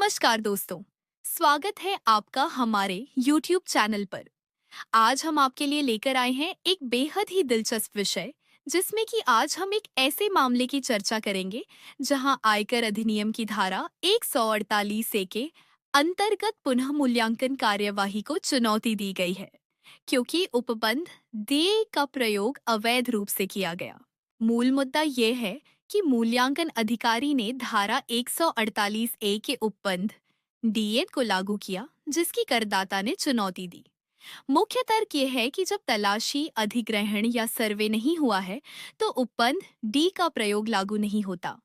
नमस्कार दोस्तों, स्वागत है आपका हमारे YouTube चैनल पर। आज हम आपके लिए लेकर आए हैं एक बेहद ही दिलचस्प विषय, जिसमें कि आज हम एक ऐसे मामले की चर्चा करेंगे जहां आयकर अधिनियम की धारा 148 ए के अंतर्गत पुनः मूल्यांकन कार्यवाही को चुनौती दी गई है, क्योंकि उपबंध देय का प्रयोग अवैध रूप से किया गया। मूल मुद्दा ये है कि मूल्यांकन अधिकारी ने धारा 148 ए के उपबंध डीए को लागू किया, जिसकी करदाता ने चुनौती दी। मुख्य तर्क यह है कि जब तलाशी, अधिग्रहण या सर्वे नहीं हुआ है, तो उपबंध डी का प्रयोग लागू नहीं होता।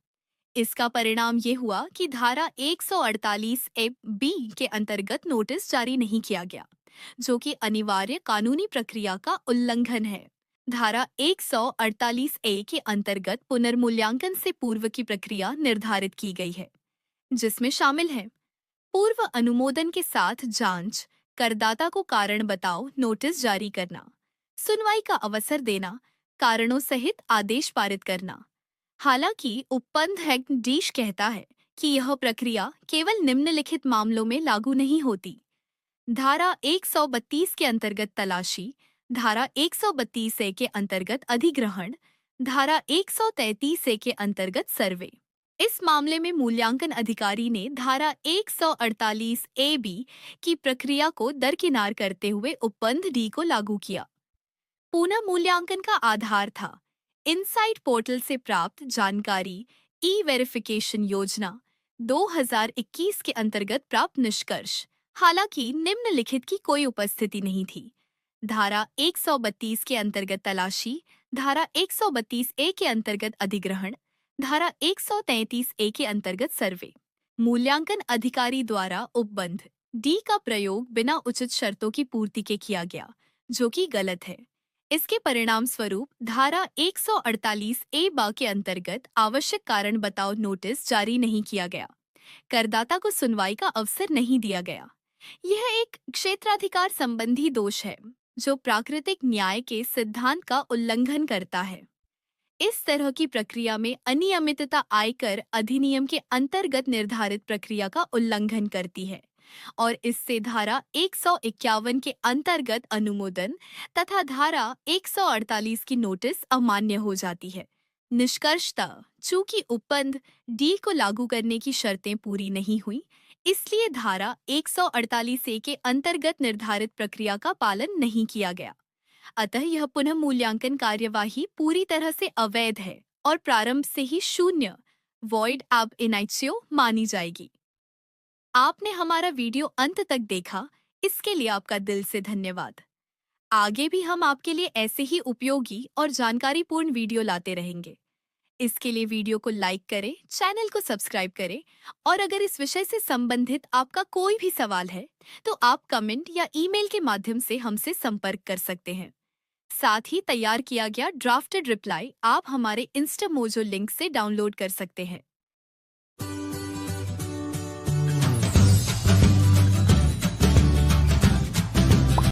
इसका परिणाम ये हुआ कि धारा 148 ए बी के अंतर्गत नोटिस जारी नहीं किया गया, जो कि अनिवार्य कानूनी प्रक्रिया का उल्लंघन है। धारा 148 ए के अंतर्गत पुनर्मूल्यांकन से पूर्व की प्रक्रिया निर्धारित की गई है, जिसमें शामिल है पूर्व अनुमोदन के साथ जांच, करदाता को कारण बताओ नोटिस जारी करना, सुनवाई का अवसर देना, कारणों सहित आदेश पारित करना। हालांकि उपबंध एक्ट डीश कहता है कि यह प्रक्रिया केवल निम्नलिखित मामलों में लागू नहीं होती। धारा 132 के अंतर्गत तलाशी, धारा 132 ए के अंतर्गत अधिग्रहण, धारा 133 ए के अंतर्गत सर्वे। इस मामले में मूल्यांकन अधिकारी ने धारा 148 ए बी की प्रक्रिया को दरकिनार करते हुए उपबंध डी को लागू किया। पुनः मूल्यांकन का आधार था इनसाइट पोर्टल से प्राप्त जानकारी, ई वेरिफिकेशन योजना 2021 के अंतर्गत प्राप्त निष्कर्ष। हालांकि निम्नलिखित की कोई उपस्थिति नहीं थी। धारा 132 के अंतर्गत तलाशी, धारा 132 ए के अंतर्गत अधिग्रहण, धारा 133 ए के अंतर्गत सर्वे। मूल्यांकन अधिकारी द्वारा उपबंध डी का प्रयोग बिना उचित शर्तों की पूर्ति के किया गया, जो कि गलत है। इसके परिणाम स्वरूप धारा 148 ए बा के अंतर्गत आवश्यक कारण बताओ नोटिस जारी नहीं किया गया, करदाता को सुनवाई का अवसर नहीं दिया गया। यह एक क्षेत्राधिकार संबंधी दोष है, जो प्राकृतिक न्याय के सिद्धांत का उल्लंघन करता है। इस तरह की प्रक्रिया में अनियमितता आयकर अधिनियम के अंतर्गत निर्धारित प्रक्रिया का उल्लंघन करती है और इससे धारा 151 के अंतर्गत अनुमोदन तथा धारा 148 की नोटिस अमान्य हो जाती है। निष्कर्षतः चूंकि उपबंध डी को लागू करने की शर्तें पूरी नहीं हुई, इसलिए धारा 148 ए के अंतर्गत निर्धारित प्रक्रिया का पालन नहीं किया गया। अतः यह पुनः मूल्यांकन कार्यवाही पूरी तरह से अवैध है और प्रारंभ से ही शून्य वॉइड ab initio मानी जाएगी। आपने हमारा वीडियो अंत तक देखा, इसके लिए आपका दिल से धन्यवाद। आगे भी हम आपके लिए ऐसे ही उपयोगी और जानकारीपूर्ण वीडियो लाते रहेंगे। इसके लिए वीडियो को लाइक करें, चैनल को सब्सक्राइब करें और अगर इस विषय से संबंधित आपका कोई भी सवाल है, तो आप कमेंट या ईमेल के माध्यम से हमसे संपर्क कर सकते हैं। साथ ही तैयार किया गया ड्राफ्टेड रिप्लाई आप हमारे इंस्टामोजो लिंक से डाउनलोड कर सकते हैं।